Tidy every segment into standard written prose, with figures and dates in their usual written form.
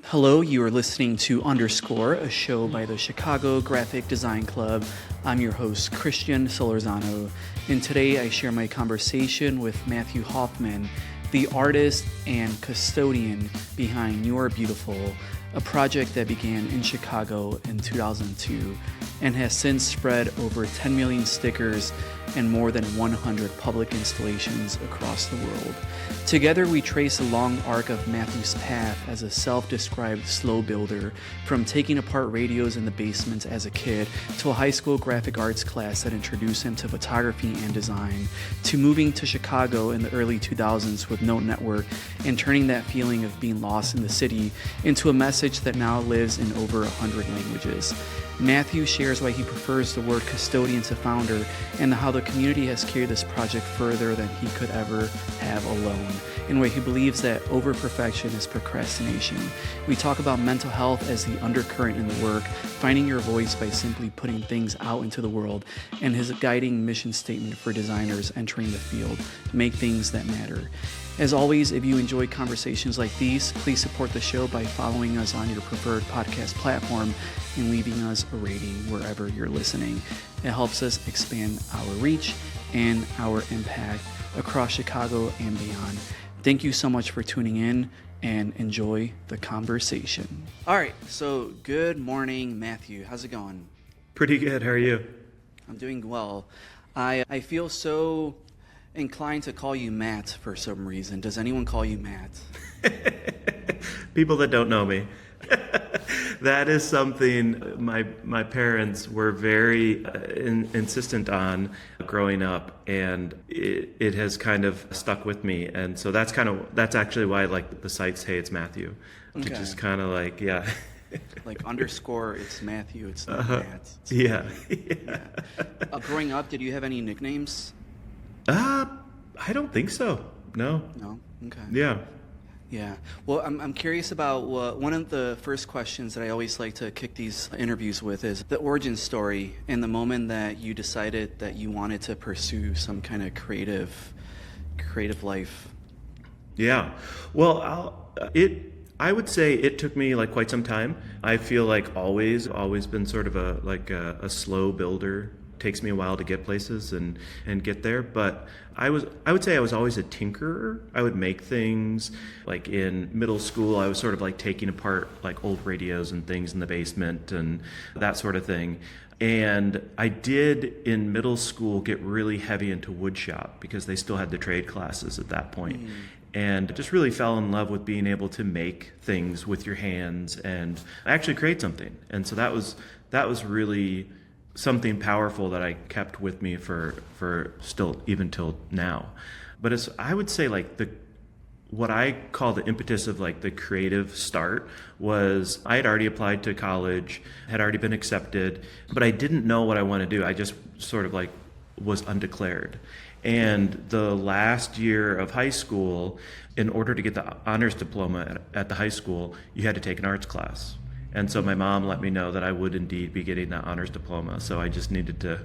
Hello, you are listening to Underscore, a show by the Chicago Graphic Design Club. I'm your host, Christian Solorzano, and today I share my conversation with Matthew Hoffman, the artist and custodian behind You Are Beautiful, a project that began in Chicago in 2002 and has since spread over 10 million stickers and more than 100 public installations across the world. Together, we trace a long arc of Matthew's path as a self-described slow builder, from taking apart radios in the basement as a kid to a high school graphic arts class that introduced him to photography and design, to moving to Chicago in the early 2000s with no network and turning that feeling of being lost in the city into a message that now lives in over 100 languages. Matthew shares why he prefers the word custodian to founder and how the community has carried this project further than he could ever have alone, and where he believes that over-perfection is procrastination. We talk about mental health as the undercurrent in the work, finding your voice by simply putting things out into the world, and his guiding mission statement for designers entering the field: make things that matter. As always, if you enjoy conversations like these, please support the show by following us on your preferred podcast platform and leaving us a rating wherever you're listening. It helps us expand our reach and our impact across Chicago and beyond. Thank you so much for tuning in and enjoy the conversation. All right, so good morning, Matthew. How's it going? Pretty good. How are you? I'm doing well. I feel so inclined to call you Matt for some reason. Does anyone call you Matt? People that don't know me. That is something my parents were very insistent on growing up, and it has kind of stuck with me. And so that's actually why like the sites say it's Matthew. Okay. Just kind of like, yeah. Like underscore, it's Matthew, it's not Matt. It's yeah. Growing up, did you have any nicknames? I don't think so. No. No? Okay. Yeah. Yeah. Well, I'm curious about one of the first questions that I always like to kick these interviews with is the origin story and the moment that you decided that you wanted to pursue some kind of creative life. Yeah. Well, I would say it took me like quite some time. I feel like always been sort of a slow builder. Takes me a while to get places and get there, but I would say I was always a tinkerer. I would make things. Like in middle school, I was sort of like taking apart like old radios and things in the basement and that sort of thing. And I did in middle school get really heavy into woodshop because they still had the trade classes at that point. And just really fell in love with being able to make things with your hands and actually create something. And so that was really something powerful that I kept with me for still even till now. But I would say like what I call the impetus of like the creative start was I had already applied to college, had already been accepted, but I didn't know what I want to do. I just sort of like was undeclared. And the last year of high school, in order to get the honors diploma at the high school, you had to take an arts class. And so my mom let me know that I would indeed be getting that honors diploma. So I just needed to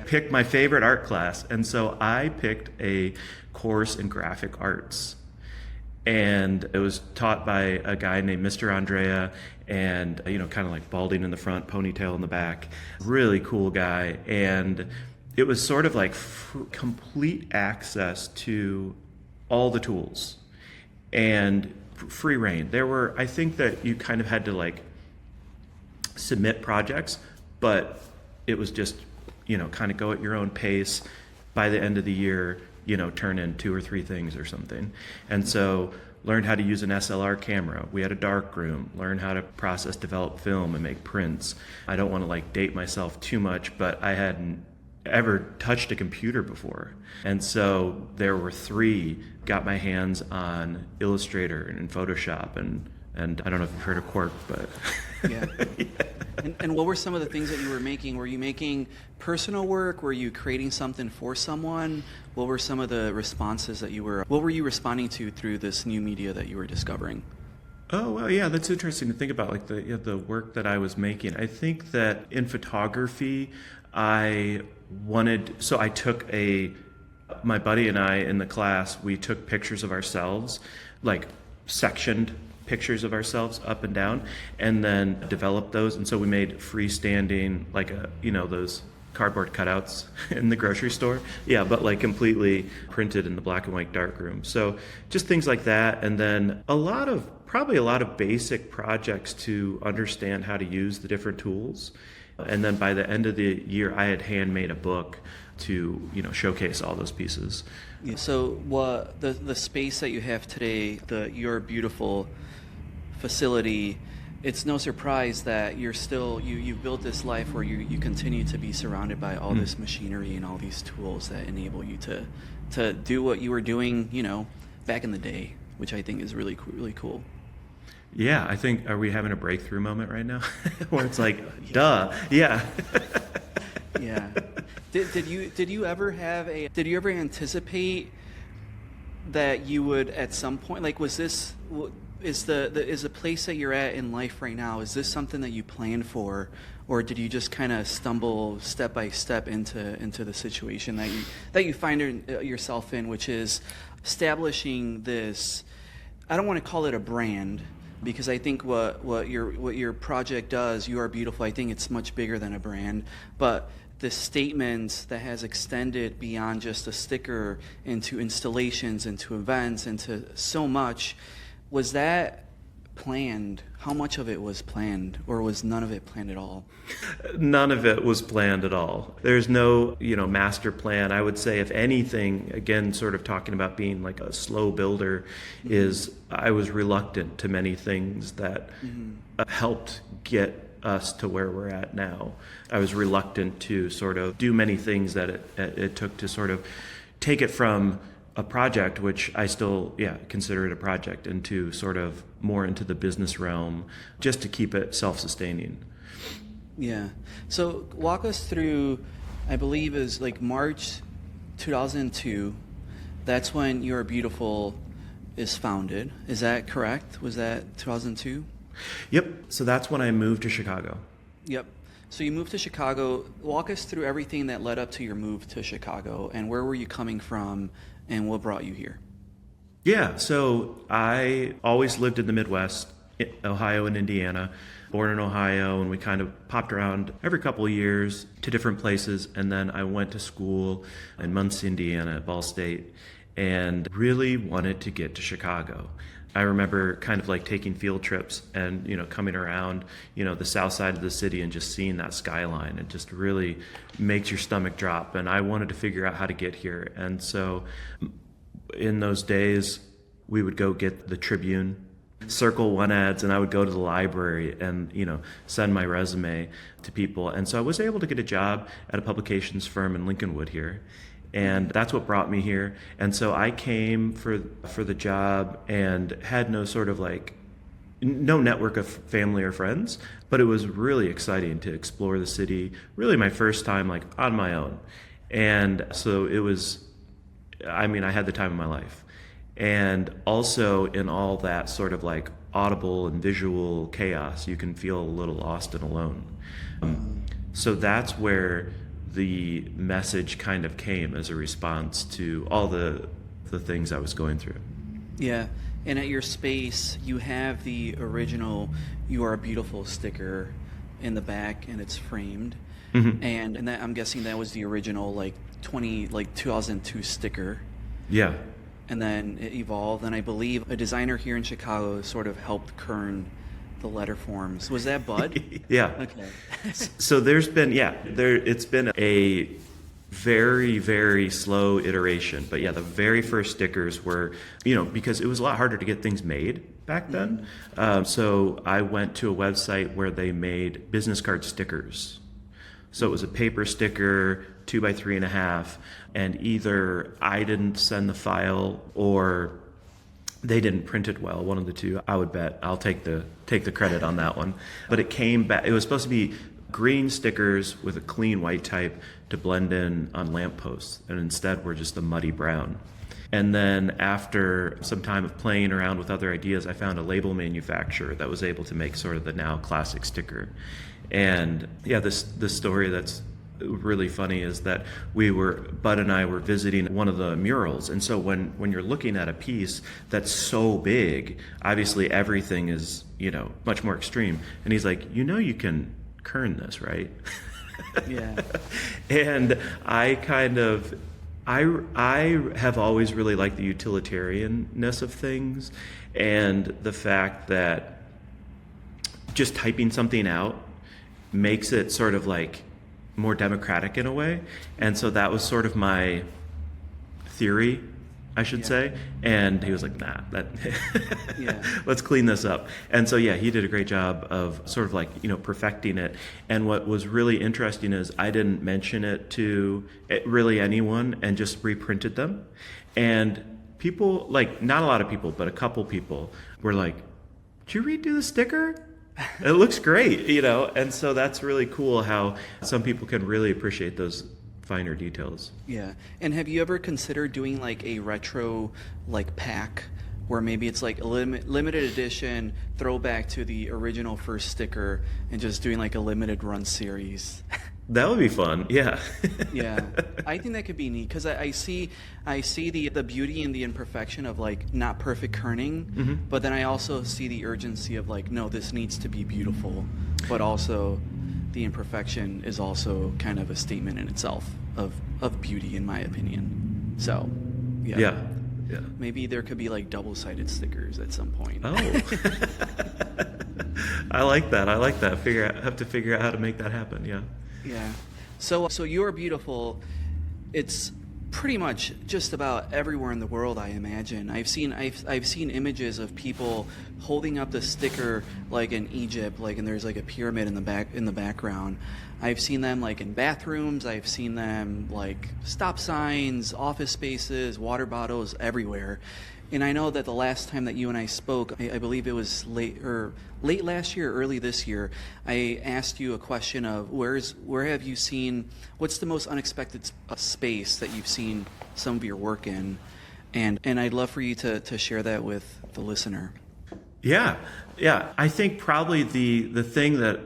pick my favorite art class. And so I picked a course in graphic arts. And it was taught by a guy named Mr. Andrea, and, kind of like balding in the front, ponytail in the back. Really cool guy. And it was sort of like complete access to all the tools. And free reign. I think that you kind of had to like submit projects, but it was just, kind of go at your own pace. By the end of the year, turn in 2 or 3 things or something. And so learned how to use an SLR camera. We had a dark room, learned how to process, develop film and make prints. I don't want to like date myself too much, but I hadn't ever touched a computer before. And so there were 3, got my hands on Illustrator and Photoshop and I don't know if you've heard of Quark, but yeah. And what were some of the things that you were making? Were you making personal work? Were you creating something for someone? What were some of the responses what were you responding to through this new media that you were discovering? Oh, well, yeah, that's interesting to think about, like the work that I was making. I think that in photography, I took my buddy and I in the class, we took pictures of ourselves, like sectioned pictures of ourselves up and down and then developed those. And so we made freestanding, like those cardboard cutouts in the grocery store. Yeah, but like completely printed in the black and white darkroom. So just things like that. And then probably a lot of basic projects to understand how to use the different tools. And then by the end of the year, I had handmade a book to, showcase all those pieces. Yeah, so what the space that you have today, your beautiful facility, it's no surprise that you're still, you've built this life where you continue to be surrounded by all this machinery and all these tools that enable you to do what you were doing, back in the day, which I think is really, really cool. Yeah, I think, are we having a breakthrough moment right now? Where it's like, duh, yeah. Yeah. Did you ever anticipate that you would at some point, like, was this, is the place that you're at in life right now, is this something that you planned for, or did you just kind of stumble step by step into the situation that you find yourself in, which is establishing this, I don't want to call it a brand, because I think what your project does, You Are Beautiful, I think it's much bigger than a brand, but the statement that has extended beyond just a sticker into installations, into events, into so much, was that planned? How much of it was planned, or was none of it planned at all? None of it was planned at all. There's no, master plan. I would say, if anything, again, sort of talking about being like a slow builder, is I was reluctant to many things that helped get us to where we're at now. I was reluctant to sort of do many things that it took to sort of take it from a project, which I still, consider it a project, into sort of more into the business realm, just to keep it self-sustaining. Yeah. So walk us through, I believe is like March 2002. That's when You Are Beautiful is founded. Is that correct? Was that 2002? Yep. So that's when I moved to Chicago. Yep. So you moved to Chicago. Walk us through everything that led up to your move to Chicago, and where were you coming from, and what brought you here? Yeah, so I always lived in the Midwest, Ohio and Indiana, born in Ohio, and we kind of popped around every couple of years to different places, and then I went to school in Muncie, Indiana at Ball State, and really wanted to get to Chicago. I remember kind of like taking field trips and, coming around, the south side of the city and just seeing that skyline. It just really makes your stomach drop. And I wanted to figure out how to get here. And so in those days, we would go get the Tribune, Circle One ads, and I would go to the library and, send my resume to people. And so I was able to get a job at a publications firm in Lincolnwood here. And that's what brought me here. And so I came for the job and had no sort of no network of family or friends, but it was really exciting to explore the city, really my first time on my own. And so it was, I had the time of my life. And also in all that sort of audible and visual chaos, you can feel a little lost and alone. So that's where the message kind of came as a response to all the things I was going through. Yeah, and at your space, you have the original You Are Beautiful sticker in the back, and it's framed. Mm-hmm. And that, I'm guessing that was the original 2002 sticker. Yeah. And then it evolved, and I believe a designer here in Chicago sort of helped kern the letter forms. Was that Bud? Yeah. Okay. So it's been a very, very slow iteration. But yeah, the very first stickers were, because it was a lot harder to get things made back then. Mm-hmm. So I went to a website where they made business card stickers. So it was a paper sticker, 2 by 3.5, and either I didn't send the file or they didn't print it well, one of the two. I would bet. I'll take the credit on that one. But it came back. It was supposed to be green stickers with a clean white type to blend in on lampposts, and instead were just a muddy brown. And then after some time of playing around with other ideas, I found a label manufacturer that was able to make sort of the now classic sticker. And yeah, this story that's really funny is that Bud and I were visiting one of the murals. And so when you're looking at a piece that's so big, obviously everything is, much more extreme. And he's like, you can kern this, right? Yeah. And I have always really liked the utilitarianness of things, and the fact that just typing something out makes it sort of like more democratic in a way. And so that was sort of my theory, I should say. And he was like, nah, let's clean this up. And so, he did a great job of sort of like, perfecting it. And what was really interesting is I didn't mention it to really anyone and just reprinted them. And people, like, not a lot of people, but a couple people were like, did you redo the sticker? It looks great, and so that's really cool how some people can really appreciate those finer details. Yeah. And have you ever considered doing like a retro pack where maybe it's like a limited edition throwback to the original first sticker and just doing like a limited run series? That would be fun. Yeah. Yeah. I think that could be neat because I see the beauty and the imperfection of like not perfect kerning, but then I also see the urgency of like, no, this needs to be beautiful, but also the imperfection is also kind of a statement in itself of beauty, in my opinion. So, yeah. Maybe there could be like double-sided stickers at some point. Oh. I like that. Have to figure out how to make that happen. Yeah. Yeah. So You're Beautiful. It's pretty much just about everywhere in the world, I imagine. I've seen images of people holding up the sticker like in Egypt, and there's like a pyramid in the background. I've seen them like in bathrooms. I've seen them like stop signs, office spaces, water bottles, everywhere. And I know that the last time that you and I spoke, I believe it was late last year, or early this year, I asked you a question of where have you seen, what's the most unexpected space that you've seen some of your work in? And I'd love for you to share that with the listener. Yeah. I think probably the thing that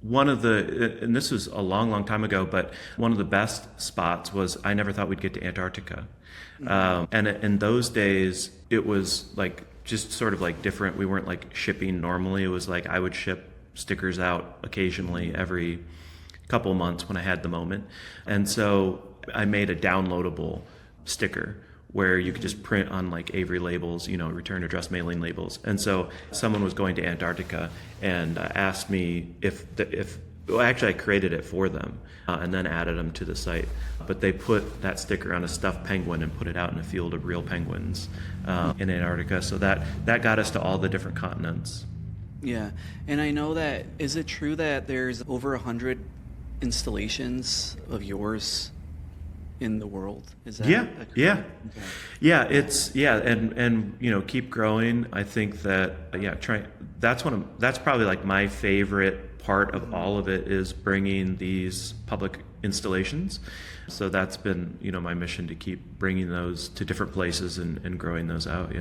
and this was a long, long time ago, but one of the best spots was I never thought we'd get to Antarctica. And in those days, it was like just sort of like different. We weren't like shipping normally. It was like I would ship stickers out occasionally every couple months when I had the moment. And so I made a downloadable sticker where you could just print on like Avery labels, return address mailing labels. And so someone was going to Antarctica and asked me actually I created it for them and then added them to the site. But they put that sticker on a stuffed penguin and put it out in a field of real penguins in Antarctica. So that got us to all the different continents. Yeah. And I know that, is it true that there's over 100 installations of yours in the world? Is that Okay. And keep growing. I think that that's probably like my favorite part of all of it is bringing these public installations. So that's been my mission, to keep bringing those to different places and growing those out.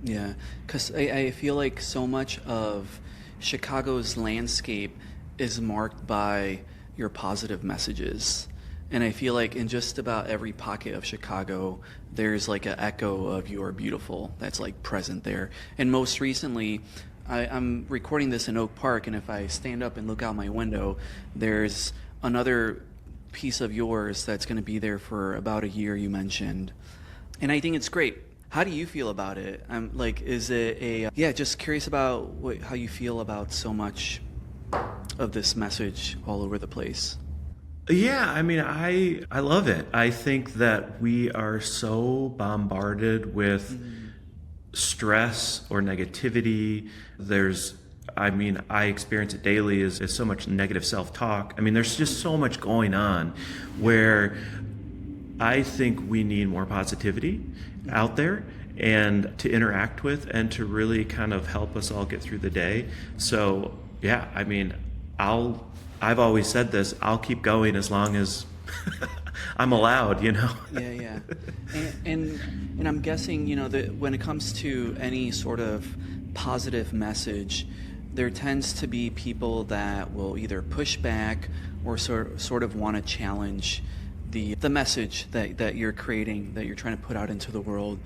Yeah, because I feel like so much of Chicago's landscape is marked by your positive messages. And I feel like in just about every pocket of Chicago, there's like an echo of "You're Beautiful" that's like present there. And most recently, I'm recording this in Oak Park, and if I stand up and look out my window, there's another piece of yours that's going to be there for about a year, you mentioned. And I think it's great. How do you feel about it? I'm like, is it just curious about how you feel about so much of this message all over the place. Yeah, I mean, I love it. I think that we are so bombarded with stress or negativity. I experience it daily is so much negative self-talk. I mean, there's just so much going on where I think we need more positivity out there and to interact with and to really kind of help us all get through the day. So, yeah, I mean, I've always said this, I'll keep going as long as I'm allowed, Yeah. And I'm guessing, that when it comes to any sort of positive message, there tends to be people that will either push back or sort of want to challenge the message that you're creating, that you're trying to put out into the world.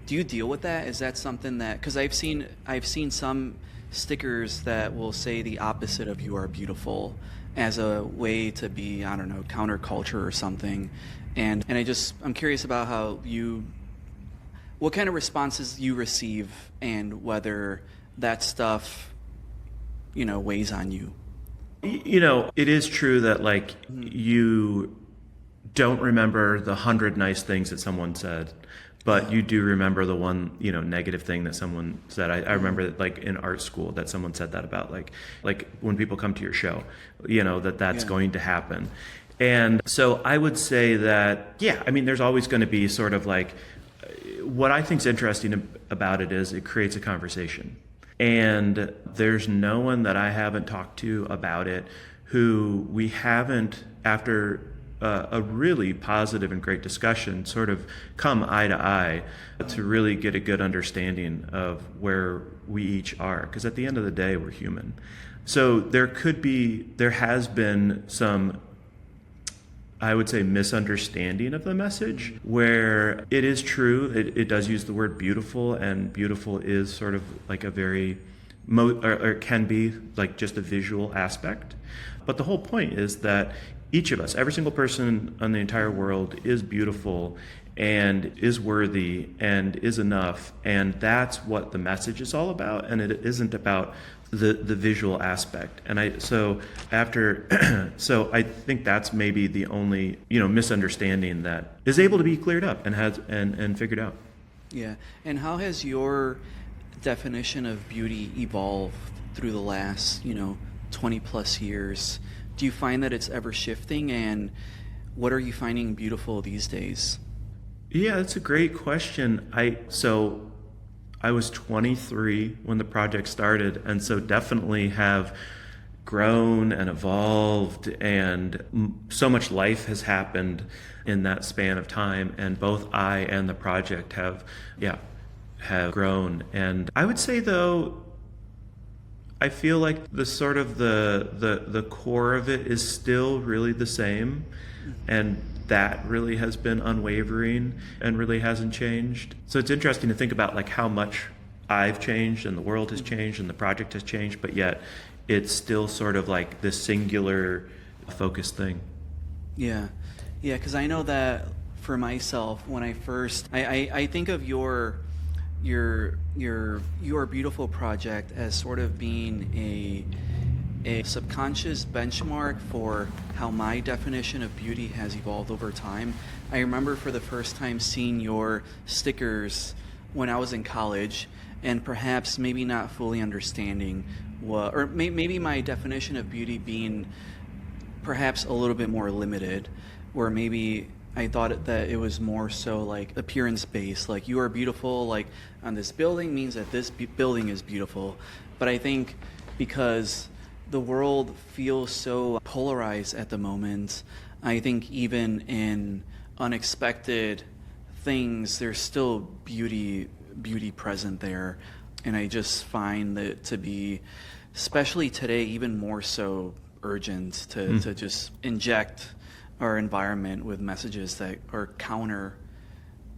Do you deal with that? Is that something that, because I've seen some stickers that will say the opposite of "you are beautiful" as a way to be, I don't know, counterculture or something, and I'm curious about what kind of responses you receive and whether that stuff, weighs on you. It is true that like you don't remember the 100 nice things that someone said, but you do remember the one, negative thing that someone said. I remember that, like in art school, that someone said that about like when people come to your show, that's going to happen. And so I would say that, there's always going to be sort of like, what I think is interesting about it is it creates a conversation. And there's no one that I haven't talked to about it who we haven't, after a really positive and great discussion, sort of come eye to eye to really get a good understanding of where we each are. Because at the end of the day, we're human. So there has been some, I would say, misunderstanding of the message, where it is true, it does use the word beautiful, and beautiful is sort of like a very, or it can be like just a visual aspect. But the whole point is that each of us, every single person on the entire world, is beautiful and is worthy and is enough. And that's what the message is all about. And it isn't about the visual aspect. And so I think that's maybe the only, misunderstanding that is able to be cleared up and figured out. Yeah. And how has your definition of beauty evolved through the last, 20 plus years? Do you find that it's ever shifting, and what are you finding beautiful these days? Yeah, that's a great question. I was 23 when the project started, and so definitely have grown and evolved, and so much life has happened in that span of time, and both I and the project have grown. And I would say, though, I feel like the sort of the core of it is still really the same, and that really has been unwavering and really hasn't changed. So it's interesting to think about like how much I've changed and the world has changed and the project has changed, but yet it's still sort of like this singular focused thing. Yeah, because I know that for myself, when I think of your beautiful project as sort of being a subconscious benchmark for how my definition of beauty has evolved over time. I remember for the first time seeing your stickers when I was in college, and perhaps maybe not fully understanding maybe my definition of beauty being perhaps a little bit more limited, where maybe I thought that it was more so like appearance based, like you are beautiful, like on this building means that this building is beautiful. But I think because the world feels so polarized at the moment, I think even in unexpected things, there's still beauty present there. And I just find that to be, especially today, even more so urgent to just inject our environment with messages that are counter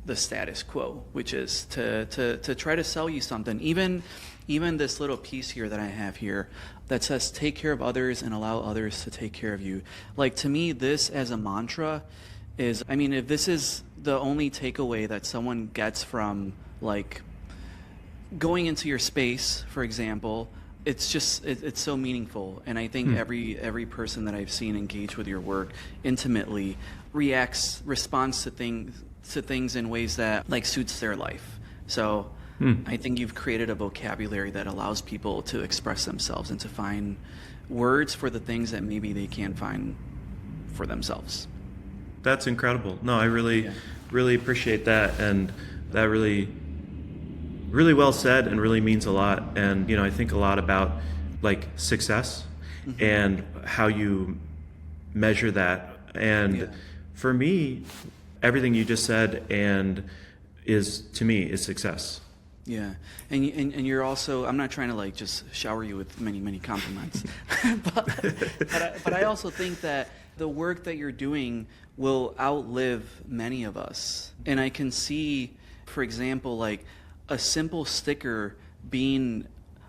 the status quo, which is to try to sell you something. Even this little piece here that I have here that says take care of others and allow others to take care of you. Like, to me, this as a mantra is, if this is the only takeaway that someone gets from like going into your space, for example, it's so meaningful. And I think every person that I've seen engage with your work intimately responds to things in ways that like suits their life. So I think you've created a vocabulary that allows people to express themselves and to find words for the things that maybe they can't find for themselves. That's incredible. No, I really appreciate that, and that really well said and really means a lot. And I think a lot about like success and how you measure that. And for me, everything you just said to me is success. Yeah, and you're also. I'm not trying to like just shower you with many compliments, but I also think that the work that you're doing will outlive many of us, and I can see, for example, like a simple sticker being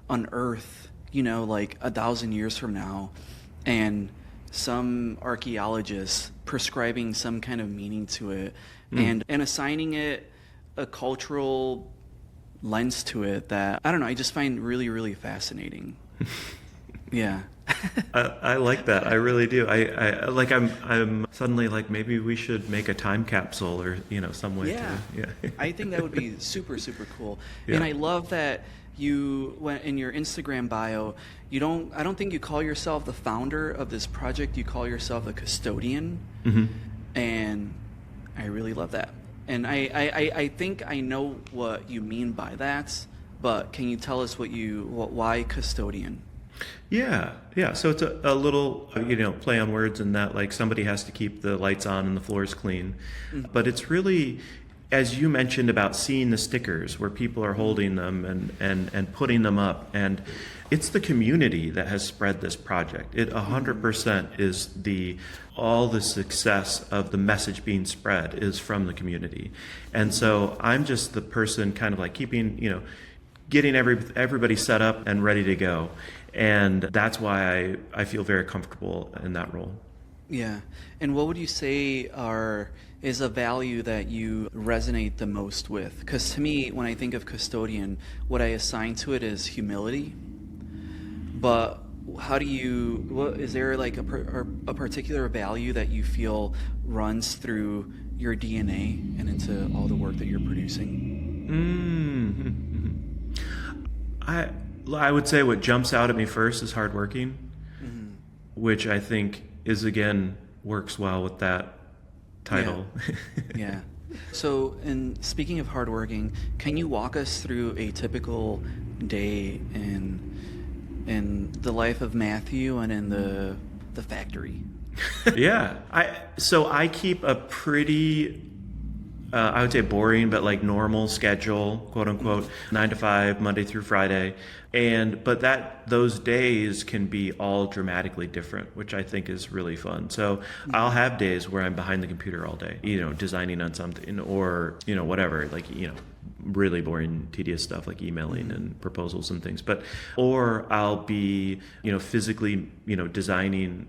unearthed, like 1,000 years from now, and some archaeologists prescribing some kind of meaning to it, and assigning it a cultural lens to it that I don't know. I just find really fascinating. Yeah. I like that. I really do. I like. I'm suddenly like maybe we should make a time capsule or some way. Yeah. Yeah. I think that would be super cool. Yeah. And I love that when in your Instagram bio, I don't think you call yourself the founder of this project. You call yourself a custodian. Mm-hmm. And I really love that. And I think I know what you mean by that, but can you tell us why custodian? Yeah. So it's a little, play on words in that like somebody has to keep the lights on and the floors clean. Mm-hmm. But it's really, as you mentioned about seeing the stickers where people are holding them and putting them up, and it's the community that has spread this project. It 100% is all the success of the message being spread is from the community. And so I'm just the person kind of like keeping, getting everybody set up and ready to go. And that's why I feel very comfortable in that role. Yeah. And what would you say is a value that you resonate the most with? Because to me, when I think of custodian, what I assign to it is humility. But is there like a particular value that you feel runs through your DNA and into all the work that you're producing? I would say what jumps out at me first is hardworking, which I think is, again, works well with that title. Yeah. So, and speaking of hardworking, can you walk us through a typical day in the life of Matthew and in the factory? Yeah. I keep a pretty I would say boring, but like normal schedule, quote unquote, 9 to 5, Monday through Friday. But those days can be all dramatically different, which I think is really fun. So I'll have days where I'm behind the computer all day, designing on something or, whatever, like, really boring, tedious stuff like emailing and proposals and things. Or I'll be, physically, designing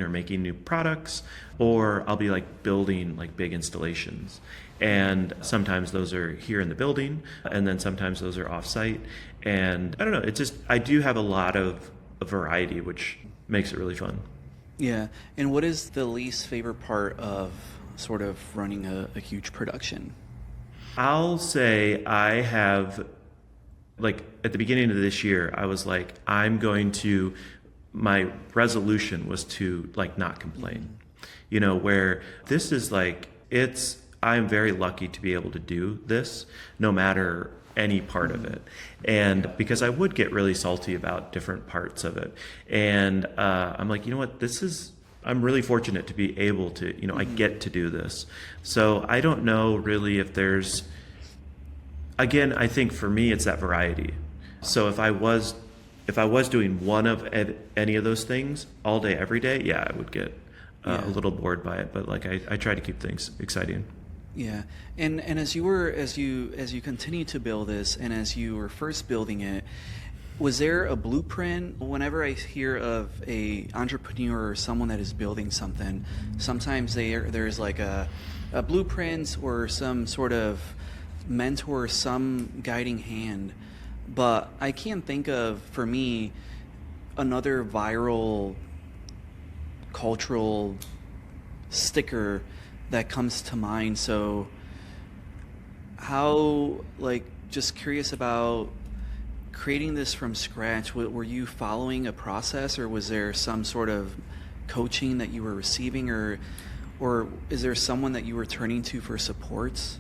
or making new products, or I'll be like building like big installations. And sometimes those are here in the building, and then sometimes those are off-site. And I don't know, I do have a lot of variety, which makes it really fun. Yeah. And what is the least favorite part of sort of running a huge production? I'll say I have, like at the beginning of this year, I was like, my resolution was to like not complain, where this is like, I'm very lucky to be able to do this no matter any part of it. And because I would get really salty about different parts of it. And I'm like, you know what, I'm really fortunate to be able to, I get to do this. So I don't know really if again, I think for me, it's that variety. So if I was doing one of any of those things all day, every day, yeah, I would get a little bored by it. But like I try to keep things exciting. Yeah, and as you continue to build this, and as you were first building it, was there a blueprint? Whenever I hear of a entrepreneur or someone that is building something, sometimes there's like a blueprint or some sort of mentor, some guiding hand. But I can't think of, for me, another viral cultural sticker that comes to mind. So just curious about creating this from scratch. Were you following a process, or was there some sort of coaching that you were receiving, or is there someone that you were turning to for supports?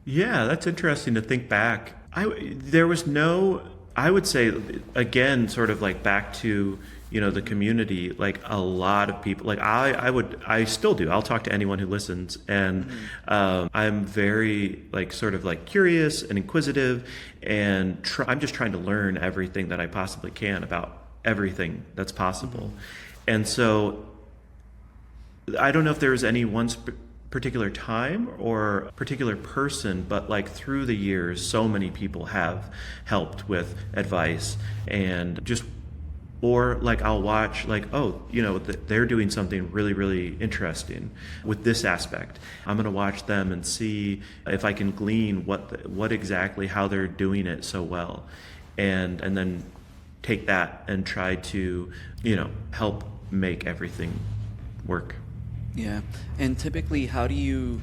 Yeah, that's interesting to think back. There was no I would say, again, sort of like back to, the community, like a lot of people, like I still do. I'll talk to anyone who listens. And I'm very like sort of like curious and inquisitive, and I'm just trying to learn everything that I possibly can about everything that's possible. And so I don't know if there was any one particular time or particular person, but like through the years, so many people have helped with advice, and just, or like I'll watch like, oh, they're doing something really, really interesting with this aspect. I'm going to watch them and see if I can glean what exactly, how they're doing it so well, and then take that and try to, help make everything work. Yeah. And typically, how do you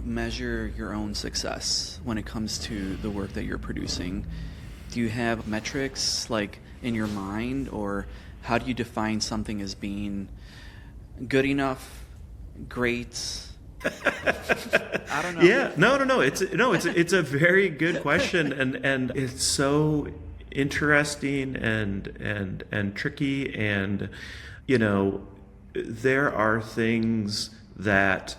measure your own success when it comes to the work that you're producing? Do you have metrics like in your mind, or how do you define something as being good enough, great? I don't know. Yeah. No. It's a very good question, and it's so interesting and tricky, and there are things that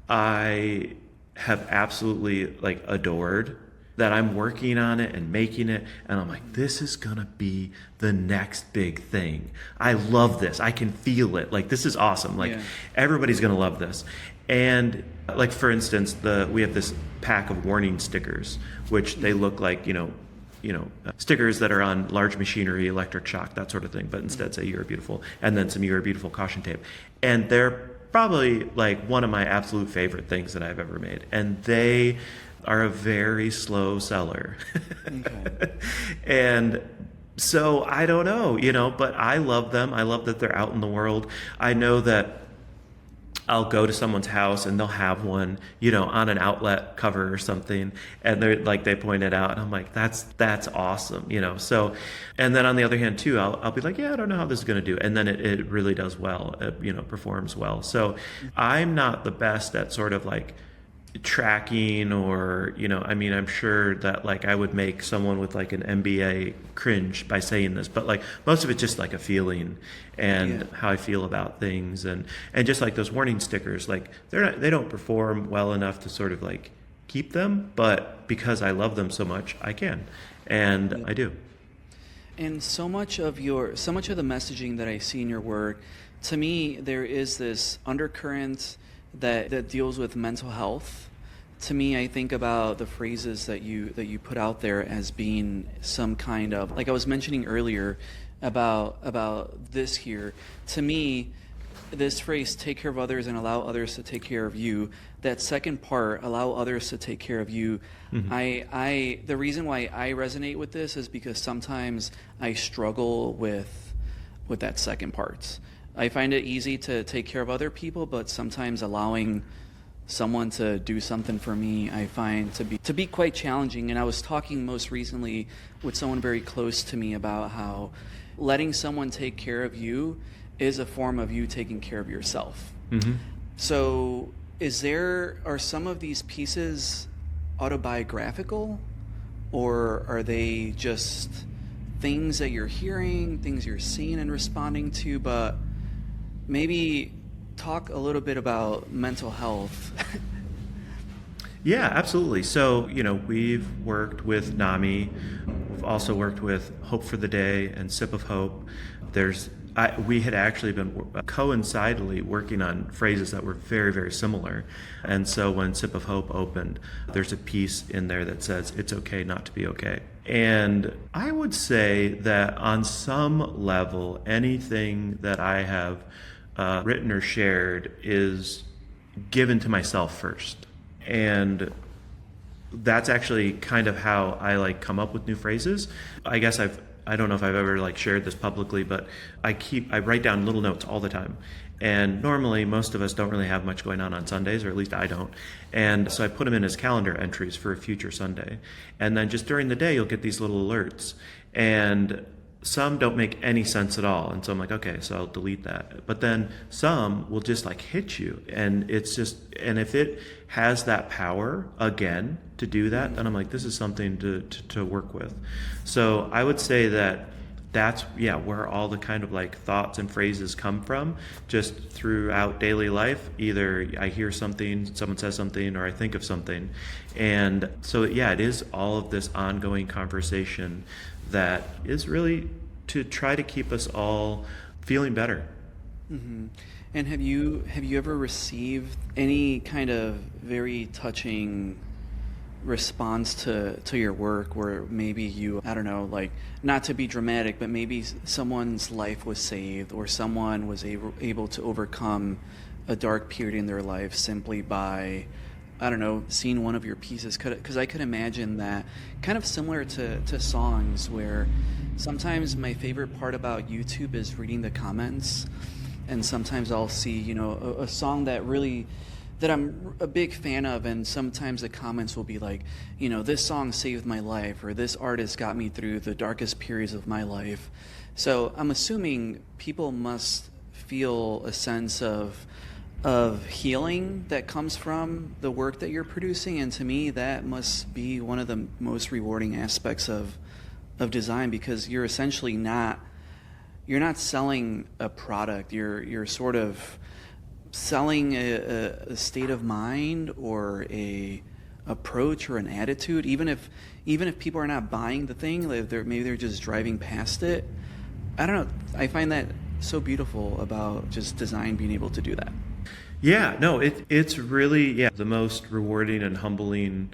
I have absolutely like adored, that I'm working on it and making it, and I'm like, this is gonna be the next big thing. I love this. I can feel it. Like, this is awesome. Like, everybody's gonna love this. And like, for instance, we have this pack of warning stickers, which they look like, stickers that are on large machinery, electric shock, that sort of thing, but instead say "You are beautiful," and then some "You are beautiful" caution tape. And they're probably like one of my absolute favorite things that I've ever made. And they are a very slow seller. Okay. And so I don't know, but I love them. I love that they're out in the world. I know that I'll go to someone's house and they'll have one, on an outlet cover or something, and they're like, they point it out, and I'm like, that's awesome, So, and then on the other hand too, I'll be like, yeah, I don't know how this is going to do, and then it really does well, performs well. So I'm not the best at sort of like tracking, or I'm sure that like I would make someone with like an MBA cringe by saying this, but like most of it's just like a feeling and how I feel about things, and just like those warning stickers, like they don't perform well enough to sort of like keep them, but because I love them so much, I can, and I do. And so much of the messaging that I see in your work, to me, there is this undercurrent that deals with mental health. To me, I think about the phrases that you put out there as being some kind of, like I was mentioning earlier about this here. To me, this phrase, take care of others and allow others to take care of you, that second part, allow others to take care of you, the reason why I resonate with this is because sometimes I struggle with that second part. I find it easy to take care of other people, but sometimes allowing someone to do something for me, I find to be quite challenging. And I was talking most recently with someone very close to me about how letting someone take care of you is a form of you taking care of yourself. Mm-hmm. So are some of these pieces autobiographical, or are they just things that you're hearing, things you're seeing and responding to? But maybe talk a little bit about mental health. Yeah, absolutely. So, we've worked with NAMI. We've also worked with Hope for the Day and Sip of Hope. We had actually been coincidentally working on phrases that were very, very similar. And so when Sip of Hope opened, there's a piece in there that says, "It's okay not to be okay." And I would say that on some level, anything that I have written or shared is given to myself first. And that's actually kind of how I come up with new phrases. I guess I don't know if I've ever shared this publicly, but I write down little notes all the time. And normally most of us don't really have much going on Sundays, or at least I don't. And so I put them in as calendar entries for a future Sunday. And then just during the day, you'll get these little alerts. And some don't make any sense at all. And so I'm like, okay, so I'll delete that. But then some will just like hit you. And it's just, and if it has that power again to do that, then I'm like, this is something to work with. So I would say that's where all the kind of like thoughts and phrases come from, just throughout daily life. Either I hear something, someone says something, or I think of something. And so it is all of this ongoing conversation that is really to try to keep us all feeling better. Mm-hmm. And have you ever received any kind of very touching response to your work where maybe you, I don't know, like, not to be dramatic, but maybe someone's life was saved, or someone was able to overcome a dark period in their life simply by, I don't know, seeing one of your pieces? Because I could imagine that kind of similar to songs, where sometimes my favorite part about YouTube is reading the comments, and sometimes I'll see, a song that I'm a big fan of, and sometimes the comments will be like, this song saved my life, or this artist got me through the darkest periods of my life. So I'm assuming people must feel a sense of healing that comes from the work that you're producing, and to me that must be one of the most rewarding aspects of design, because you're essentially not selling a product, you're sort of selling a state of mind, or a approach, or an attitude. Even if people are not buying the thing, maybe they're just driving past it. I don't know, I find that so beautiful about just design being able to do that. Yeah, no, it's really the most rewarding and humbling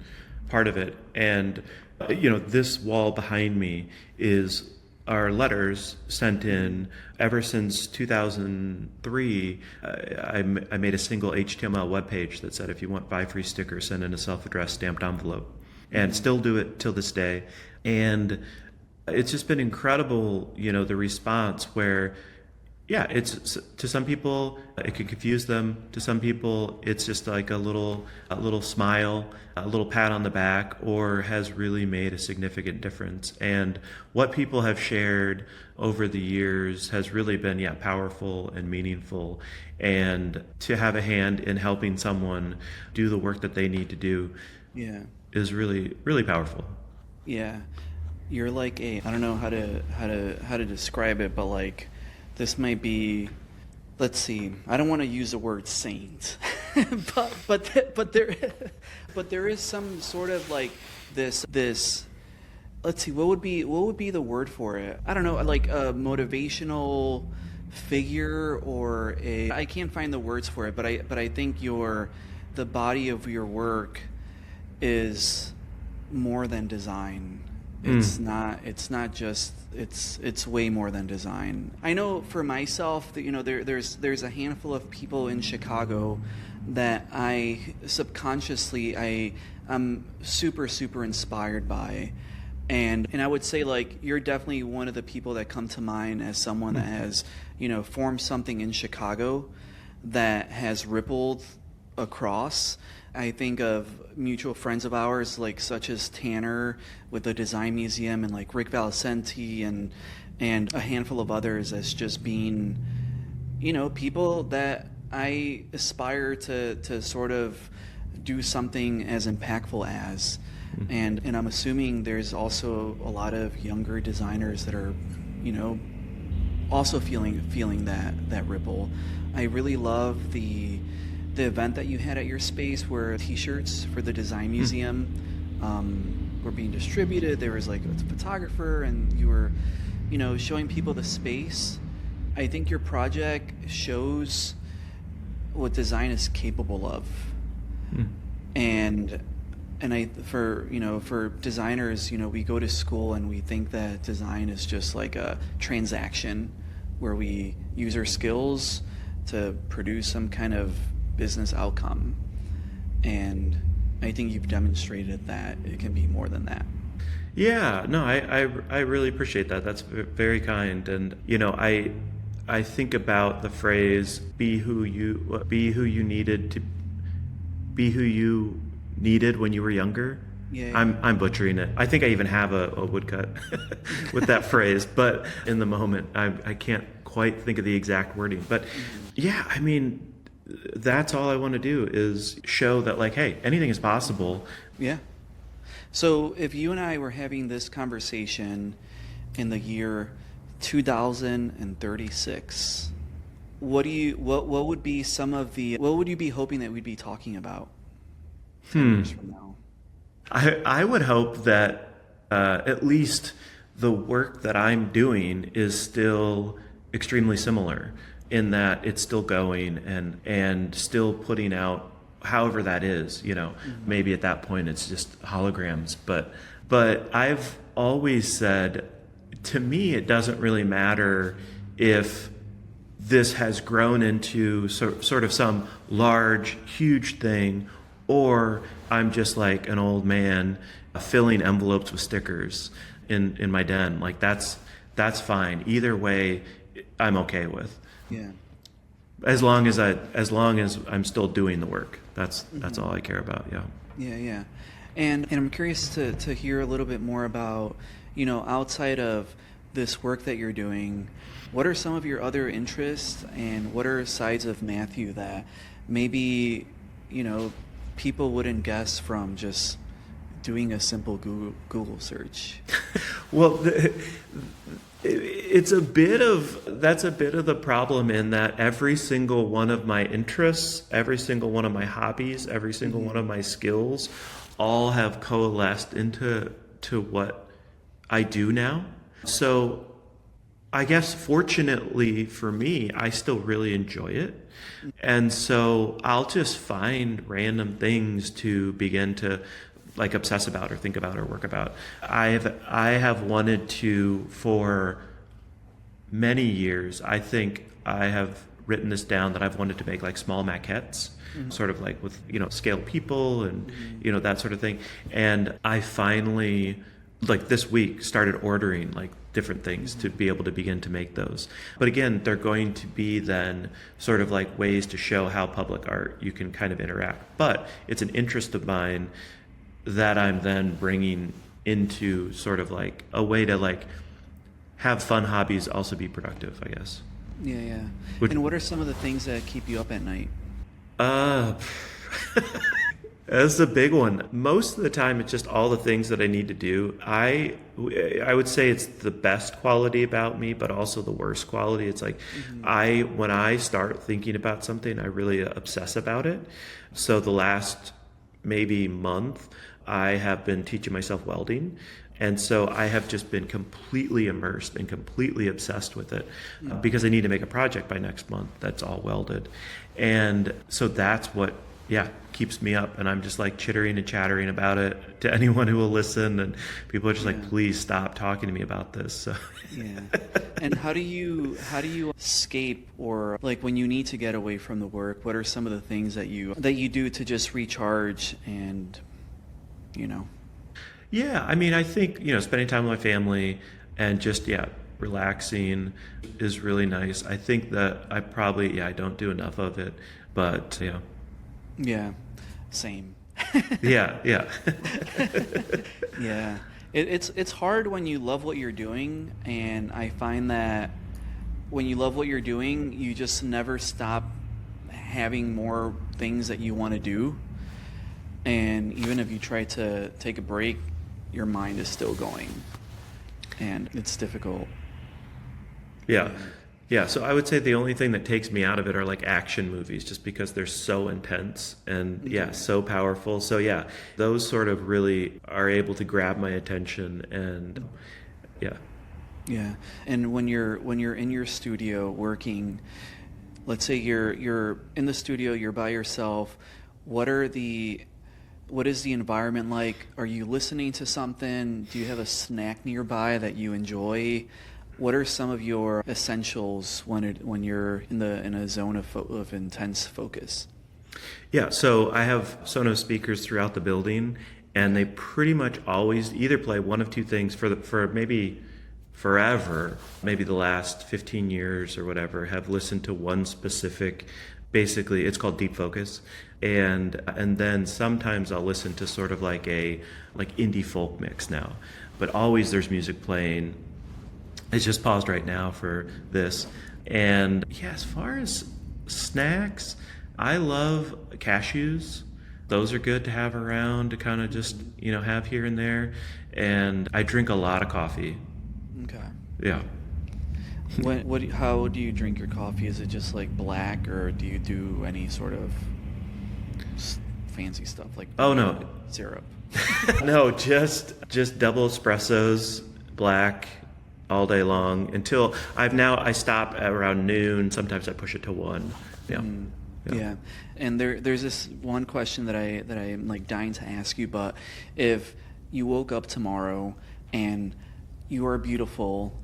part of it. And this wall behind me is our letters sent in ever since 2003. I made a single HTML web page that said, if you want 5 free stickers, send in a self-addressed stamped envelope, and still do it till this day. And it's just been incredible, the response, where it's, to some people it can confuse them. To some people it's just like a little smile, a little pat on the back, or has really made a significant difference. And what people have shared over the years has really been powerful and meaningful. And to have a hand in helping someone do the work that they need to do is really, really powerful. Yeah, you're like I don't know how to describe it, but like, this might be, let's see, I don't want to use the word saint, but there is some sort of like this, let's see, what would be the word for it? I don't know, like a motivational figure, or I can't find the words for it, but I think the body of your work is more than design. It's not just, it's way more than design. I know for myself that there's a handful of people in Chicago that I subconsciously I'm super inspired by, and I would say, like, you're definitely one of the people that come to mind as someone that has formed something in Chicago that has rippled across. I think of mutual friends of ours, like such as Tanner with the Design Museum, and like Rick Valicenti, and a handful of others as just being, people that I aspire to sort of do something as impactful as. And I'm assuming there's also a lot of younger designers that are, also feeling that ripple. I really love the event that you had at your space, where t-shirts for the Design Museum were being distributed. There was like a photographer, and you were, showing people the space. I think your project shows what design is capable of. And for designers, we go to school and we think that design is just like a transaction where we use our skills to produce some kind of business outcome, and I think you've demonstrated that it can be more than that. Yeah, no, I really appreciate that. That's very kind. And I think about the phrase be who you needed when you were younger. Yeah, yeah. I'm butchering it. I think I even have a woodcut with that phrase, but in the moment, I can't quite think of the exact wording. But yeah, I mean, that's all I want to do is show that, like, hey, anything is possible. Yeah. So if you and I were having this conversation in the year 2036, what would be some of the what would you be hoping that we'd be talking about 10 years from now? I would hope that at least the work that I'm doing is still extremely similar in that it's still going and still putting out however that is, maybe at that point it's just holograms, but I've always said, to me it doesn't really matter if this has grown into sort of some large, huge thing, or I'm just like an old man filling envelopes with stickers in my den. Like that's fine. Either way, I'm okay with. Yeah. As long as I'm still doing the work. That's all I care about. Yeah. Yeah, yeah. And I'm curious to hear a little bit more about, outside of this work that you're doing, what are some of your other interests and what are sides of Matthew that maybe, people wouldn't guess from just doing a simple Google search? Well, that's a bit of the problem in that every single one of my interests, every single one of my hobbies, every single one of my skills all have coalesced into what I do now. So I guess fortunately for me, I still really enjoy it. And so I'll just find random things to begin to like obsess about or think about or work about. I have wanted to, for many years, I think I have written this down, that I've wanted to make like small maquettes, sort of like with, scale people and, that sort of thing. And I finally, like this week, started ordering like different things to be able to begin to make those. But again, they're going to be then sort of like ways to show how public art you can kind of interact. But it's an interest of mine that I'm then bringing into sort of like a way to like have fun hobbies, also be productive, I guess. Yeah, yeah. And what are some of the things that keep you up at night? That's a big one. Most of the time, it's just all the things that I need to do. I would say it's the best quality about me, but also the worst quality. It's like when I start thinking about something, I really obsess about it. So the last maybe month, I have been teaching myself welding. And so I have just been completely immersed and completely obsessed with it because I need to make a project by next month that's all welded. And so that's what, keeps me up. And I'm just like chittering and chattering about it to anyone who will listen. And people are just like, please stop talking to me about this. So. Yeah. And how do you escape, or like when you need to get away from the work, what are some of the things that you do to just recharge and, Yeah, I mean, I think, spending time with my family and just, relaxing is really nice. I think that I probably, I don't do enough of it, but, Yeah, same. Yeah. Yeah. It's hard when you love what you're doing, and I find that when you love what you're doing, you just never stop having more things that you want to do. And even if you try to take a break, your mind is still going, and it's difficult. Yeah, so I would say the only thing that takes me out of it are like action movies, just because they're so intense and so powerful. So those sort of really are able to grab my attention, and Yeah. And when you're in your studio working, let's say you're in the studio, you're by yourself, what is the environment like? Are you listening to something? Do you have a snack nearby that you enjoy? What are some of your essentials when you're in a zone of intense focus? Yeah, so I have Sonos speakers throughout the building, and they pretty much always either play one of two things for maybe forever, maybe the last 15 years or whatever, have listened to one specific basically it's called deep focus, and then sometimes I'll listen to sort of like indie folk mix now, but always there's music playing. It's just paused right now for this. And yeah, as far as snacks, I love cashews. Those are good to have around to kind of just, have here and there. And I drink a lot of coffee. Okay. Yeah. How do you drink your coffee? Is it just like black, or do you do any sort of fancy stuff like no syrup? No, just double espressos, black, all day long until I stop at around noon. Sometimes I push it to 1. Yeah. Yeah. And there's this one question that I'm like dying to ask you, but if you woke up tomorrow and your beautiful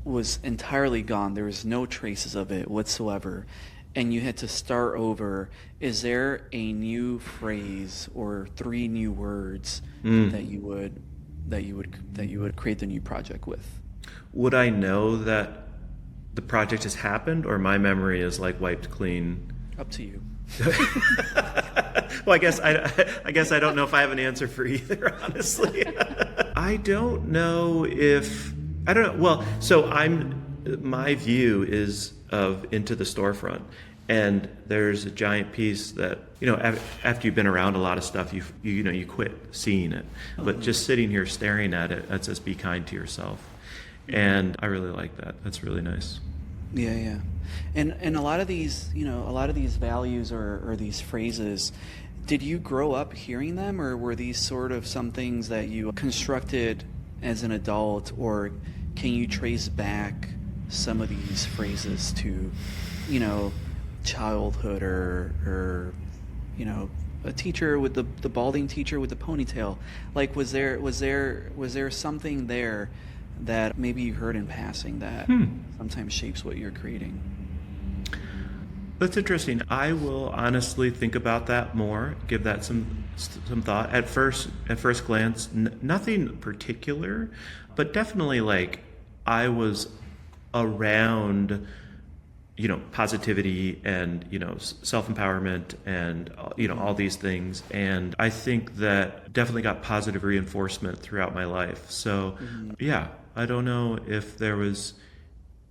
was entirely gone, there was no traces of it whatsoever, and you had to start over, is there a new phrase or 3 new words that you would create the new project with? Would I know that the project has happened, or my memory is like wiped clean? Up to you. Well, I guess I don't know if I have an answer for either, honestly. I don't know. Well, so my view is of into the storefront, and there's a giant piece that, after you've been around a lot of stuff, you quit seeing it. But just sitting here staring at it, that says, be kind to yourself. And I really like that. That's really nice. Yeah. And a lot of these, values or these phrases, did you grow up hearing them, or were these sort of some things that you constructed as an adult, or can you trace back some of these phrases to, childhood or a teacher with the balding teacher with the ponytail? Like, was there something there that maybe you heard in passing that sometimes shapes what you're creating? That's interesting. I will honestly think about that more, give that some thought. At first glance, nothing particular, but definitely like I was around, positivity and, self-empowerment and, all these things. And I think that definitely got positive reinforcement throughout my life. So yeah, I don't know if there was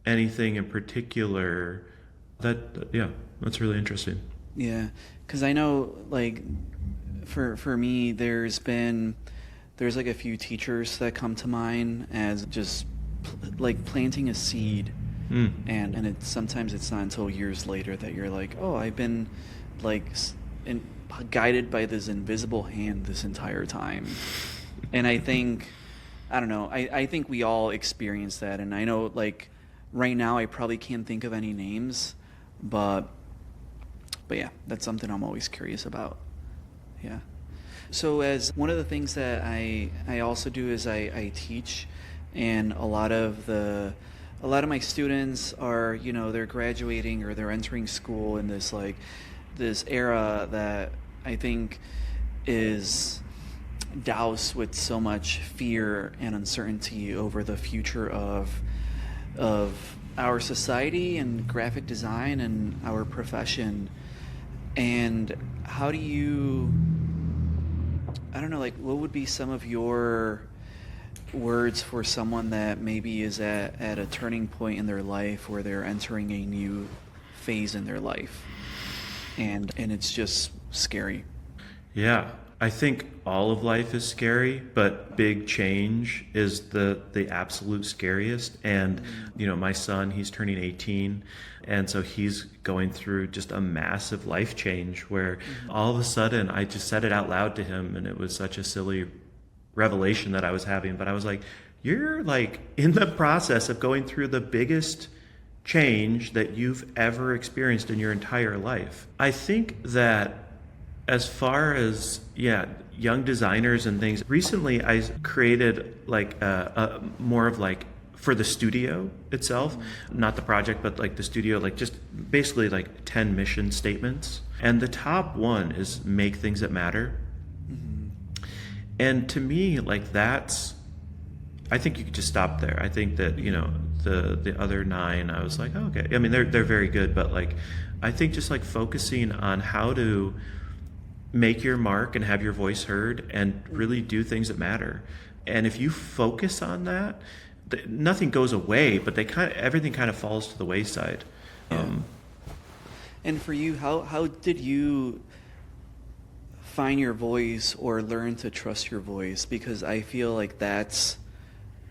anything in particular that's really interesting. Yeah, because I know, like, for me, there's like a few teachers that come to mind as just like planting a seed, and sometimes it's not until years later that you're like, oh, I've been like guided by this invisible hand this entire time. And I think, I don't know, I think we all experience that, and I know, like, right now I probably can't think of any names, but yeah, that's something I'm always curious about. Yeah. So as one of the things that I also do is I teach, and a lot of my students are, they're graduating or they're entering school in this era that I think is doused with so much fear and uncertainty over the future of our society and graphic design and our profession. And how do you, I don't know, like, what would be some of your words for someone that maybe is at a turning point in their life where they're entering a new phase in their life, and it's just scary? Yeah, I think all of life is scary, but big change is the absolute scariest. And, my son, he's turning 18. And so he's going through just a massive life change where all of a sudden I just said it out loud to him, and it was such a silly revelation that I was having. But I was like, you're like in the process of going through the biggest change that you've ever experienced in your entire life. I think that as far as, young designers and things, recently I created like a more of like for the studio itself, not the project, but like the studio, like just basically like 10 mission statements. And the top one is make things that matter. And to me, like that's I think you could just stop there. I think that, the other 9, I was like, oh, okay. I mean, they're very good, but like, I think just like focusing on how to make your mark and have your voice heard and really do things that matter. And if you focus on that, nothing goes away, but everything kind of falls to the wayside. Yeah. And for you, how did you find your voice or learn to trust your voice? Because I feel like that's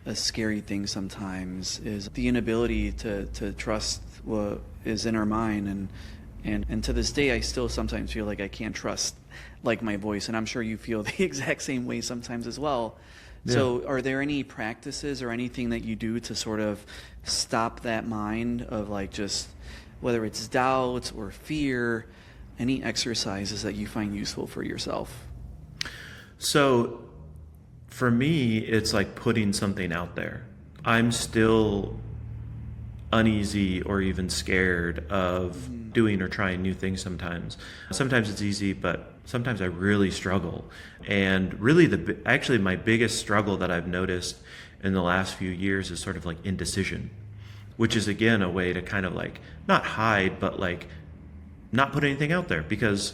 a scary thing sometimes, is the inability to trust what is in our mind. And to this day, I still sometimes feel like I can't trust like my voice. And I'm sure you feel the exact same way sometimes as well. Yeah. So are there any practices or anything that you do to sort of stop that mind of like just, whether it's doubt or fear, any exercises that you find useful for yourself? So for me, it's like putting something out there. I'm still uneasy or even scared of doing or trying new things sometimes. Sometimes it's easy, but sometimes I really struggle. And really actually my biggest struggle that I've noticed in the last few years is sort of like indecision, which is again a way to kind of like not hide, but like not put anything out there, because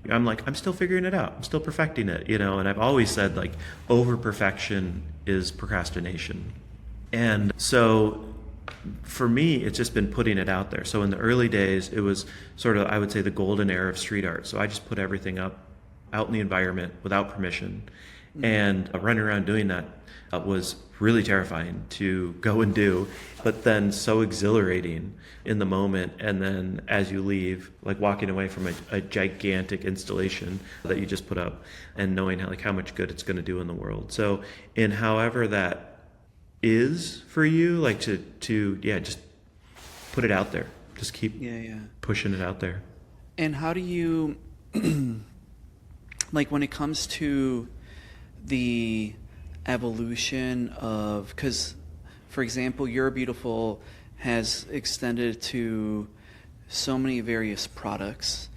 I'm still figuring it out. I'm still perfecting it, and I've always said like over perfection is procrastination. And so for me, it's just been putting it out there. So in the early days, it was sort of, I would say, the golden era of street art. So I just put everything up out in the environment without permission. And running around doing that was really terrifying to go and do, but then so exhilarating in the moment. And then as you leave, like walking away from a gigantic installation that you just put up and knowing how much good it's going to do in the world. So in however that is for you, like to just put it out there. Just keep pushing it out there. And how do you, like when it comes to the evolution of, because for example, You're Beautiful has extended to so many various products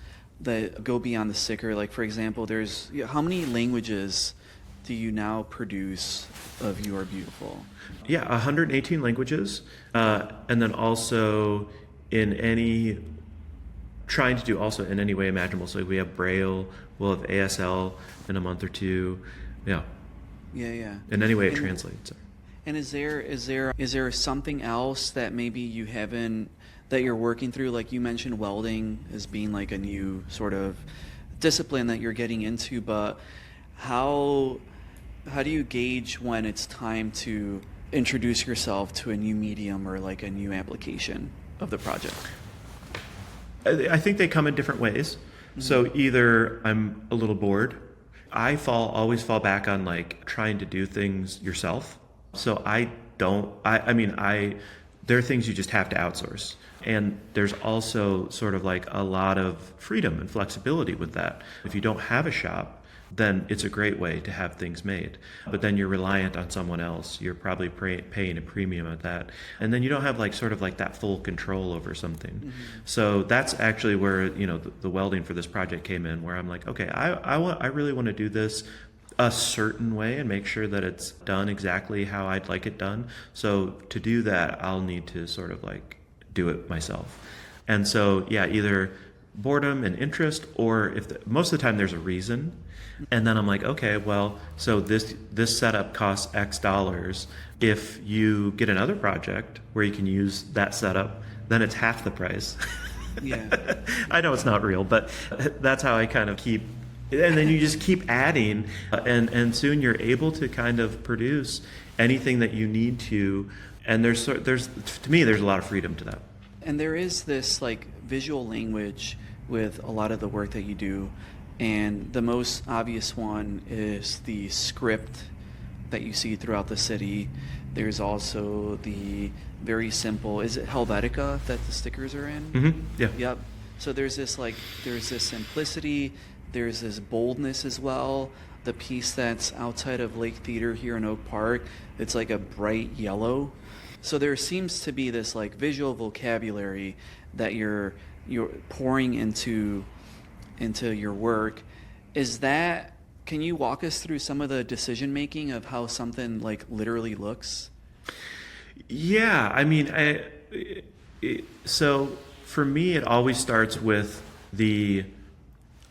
that go beyond the sticker. Like for example, there's, how many languages do you now produce of You're Beautiful? Yeah, 118 languages. And then also trying to do also in any way imaginable. So we have Braille, we'll have ASL in a month or two. Yeah. Yeah. In any way it translates. And is there something else that maybe you haven't, that you're working through? Like you mentioned welding as being like a new sort of discipline that you're getting into, but how do you gauge when it's time to introduce yourself to a new medium or like a new application of the project? I think they come in different ways. Mm-hmm. So either I'm a little bored. I always fall back on like trying to do things yourself. So there are things you just have to outsource. And there's also sort of like a lot of freedom and flexibility with that. If you don't have a shop, then it's a great way to have things made. But then you're reliant on someone else. You're probably paying a premium at that. And then you don't have like sort of like that full control over something. Mm-hmm. So that's actually where, the welding for this project came in, where I'm like, okay, I really want to do this a certain way and make sure that it's done exactly how I'd like it done. So to do that, I'll need to sort of like do it myself. And so, yeah, either boredom and interest, or most of the time there's a reason. And then I'm like, okay, well, so this setup costs X dollars. If you get another project where you can use that setup, then it's half the price. Yeah. I know it's not real, but that's how I kind of keep, and then you just keep adding, and soon you're able to kind of produce anything that you need to. And there's to me, there's a lot of freedom to that. And there is this like visual language with a lot of the work that you do. And the most obvious one is the script that you see throughout the city. There's also the very simple, is it Helvetica that the stickers are in? Mm-hmm. Yeah. Yep. So there's this simplicity, there's this boldness as well. The piece that's outside of Lake Theater here in Oak Park, it's like a bright yellow. So there seems to be this like visual vocabulary that you're pouring into your work. Is that Can you walk us through some of the decision making of how something like literally looks? Yeah, I mean, so for me, it always starts with the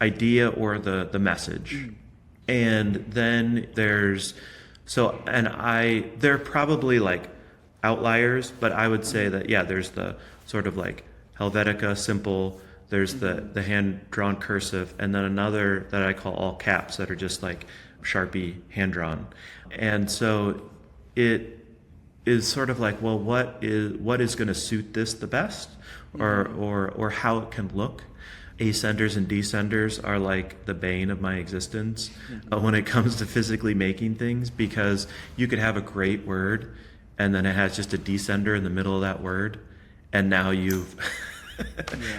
idea or the message. And then they're probably like outliers, but I would say that, yeah, there's the sort of like Helvetica simple, there's the hand-drawn cursive, and then another that I call all caps that are just like Sharpie hand-drawn. And so it is sort of like, well, what is going to suit this the best, or how it can look. Ascenders and descenders are like the bane of my existence when it comes to physically making things, because you could have a great word and then it has just a descender in the middle of that word, and now you've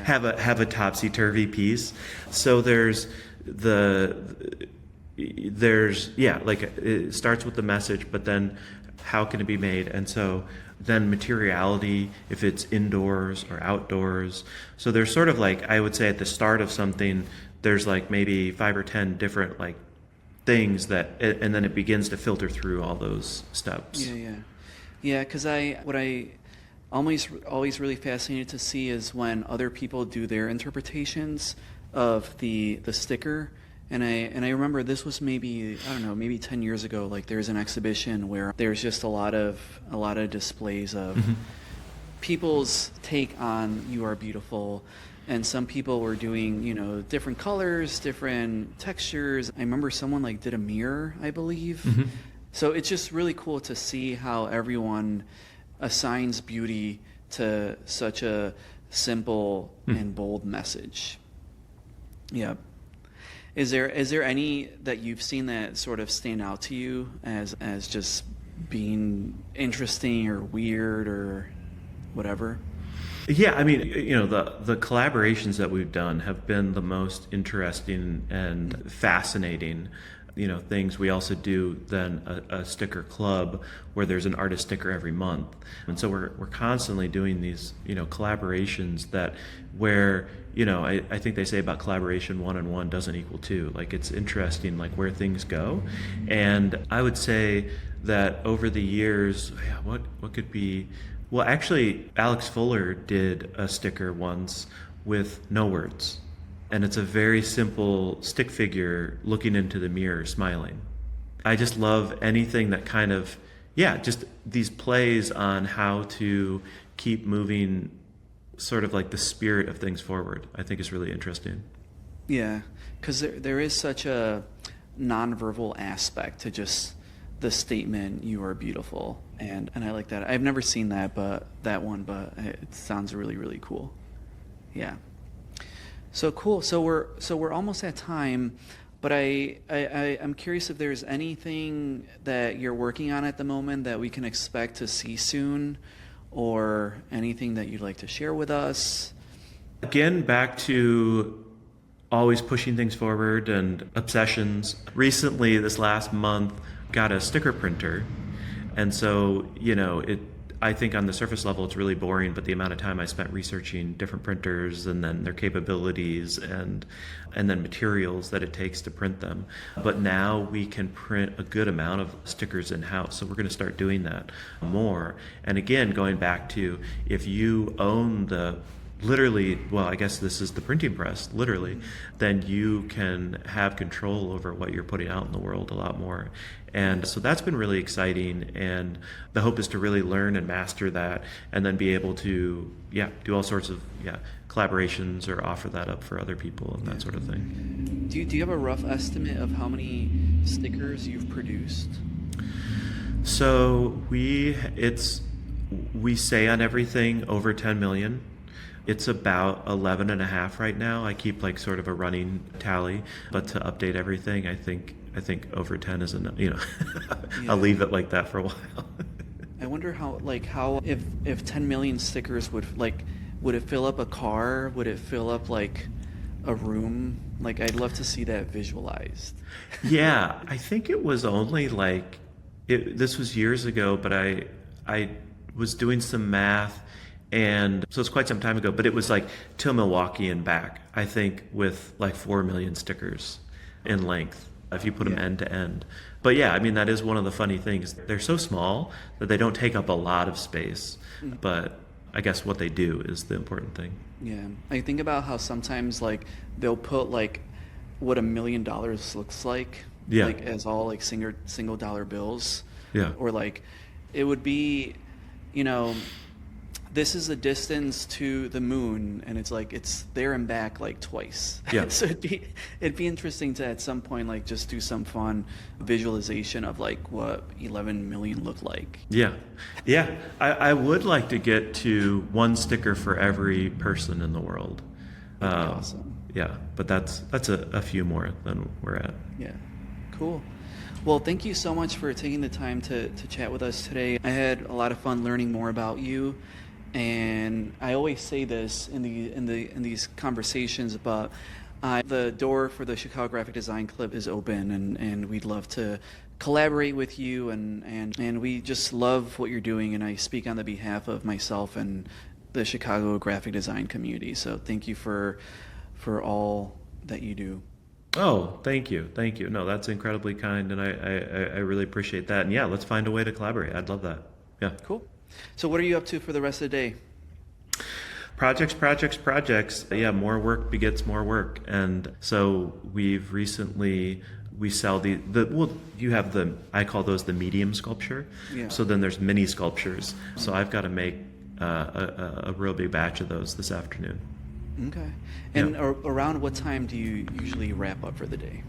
have a topsy-turvy piece. So there's like it starts with the message, but then how can it be made? And so then materiality, if it's indoors or outdoors. So there's sort of like, I would say at the start of something, there's like maybe 5 or 10 different like things and then it begins to filter through all those steps. Yeah, because what I always really fascinated to see is when other people do their interpretations of the sticker. And I remember this was maybe 10 years ago. Like there's an exhibition where there's just a lot of displays of people's take on "You Are Beautiful," and some people were doing different colors, different textures. I remember someone like did a mirror, I believe. So it's just really cool to see how everyone assigns beauty to such a simple and bold message. Yeah. Is there any that you've seen that sort of stand out to you as just being interesting or weird or whatever? Yeah, I mean, the collaborations that we've done have been the most interesting and fascinating things. We also do then a sticker club where there's an artist sticker every month, and so we're constantly doing these collaborations where I think they say about collaboration 1 and 1 doesn't equal 2. Like it's interesting like where things go, and I would say that over the years, what could be. Well, actually, Alex Fuller did a sticker once with no words. And it's a very simple stick figure looking into the mirror, smiling. I just love anything that kind of, just these plays on how to keep moving sort of like the spirit of things forward, I think is really interesting. Yeah, because there is such a nonverbal aspect to just the statement, "You are beautiful." And I like that. I've never seen that one, but it sounds really, really cool. Yeah. So cool. So we're almost at time, but I'm curious if there's anything that you're working on at the moment that we can expect to see soon, or anything that you'd like to share with us. Again, back to always pushing things forward and obsessions. Recently, this last month, got a sticker printer, and so I think on the surface level it's really boring, but the amount of time I spent researching different printers and then their capabilities and then materials that it takes to print them. But now we can print a good amount of stickers in-house, so we're going to start doing that more. And again, going back to, if you own I guess this is the printing press, literally, then you can have control over what you're putting out in the world a lot more. And so that's been really exciting, and the hope is to really learn and master that, and then be able to do all sorts of collaborations or offer that up for other people and that sort of thing. Do you have a rough estimate of how many stickers you've produced? So we say on everything over 10 million. It's about 11 and a half right now. I keep like sort of a running tally, but to update everything, I think over 10 is enough. I'll leave it like that for a while. I wonder how if 10 million stickers would it fill up a car? Would it fill up like a room? Like, I'd love to see that visualized. Yeah, I think it was only this was years ago, but I was doing some math. And so it's quite some time ago, but it was like till Milwaukee and back, I think, with like 4 million stickers in length. if you put them end to end. But yeah, I mean, that is one of the funny things. They're so small that they don't take up a lot of space, but I guess what they do is the important thing. Yeah. I think about how sometimes like they'll put like what $1 million looks like, Yeah. like as all like single dollar bills. Yeah. Or like it would be, you know, this is the distance to the moon, and it's like it's there and back like twice. Yeah. So it'd be interesting to at some point like just do some fun visualization of like what 11 million look like. Yeah. Yeah. I would like to get to one sticker for every person in the world. That'd be awesome. Yeah, but that's a few more than we're at. Yeah. Cool. Well, thank you so much for taking the time to chat with us today. I had a lot of fun learning more about you. And I always say this in these conversations, but the door for the Chicago Graphic Design Club is open, and we'd love to collaborate with you, and we just love what you're doing. And I speak on the behalf of myself and the Chicago graphic design community. So thank you for all that you do. Oh, thank you. No, that's incredibly kind, and I really appreciate that. And yeah, let's find a way to collaborate. I'd love that. Yeah. Cool. So what are you up to for the rest of the day? Projects. Yeah, more work begets more work. And so we sell you have I call those the medium sculpture. Yeah. So then there's mini sculptures. So I've got to make a real big batch of those this afternoon. Okay. And around what time do you usually wrap up for the day?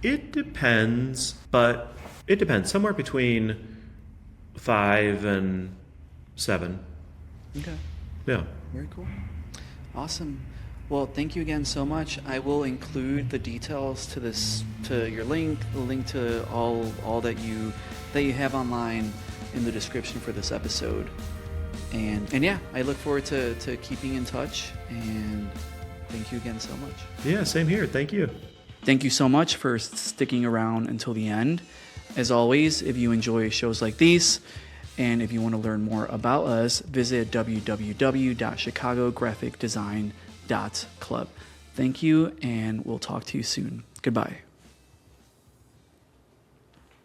It depends, somewhere between 5 and 7. Okay. Yeah. Very cool. Awesome. Well, thank you again so much. I will include the details to your link, the link to all that you have online in the description for this episode. And yeah, I look forward to keeping in touch, and thank you again so much. Yeah, same here. Thank you. Thank you so much for sticking around until the end. As always, if you enjoy shows like these, and if you want to learn more about us, visit www.chicagographicdesign.club. Thank you, and we'll talk to you soon. Goodbye.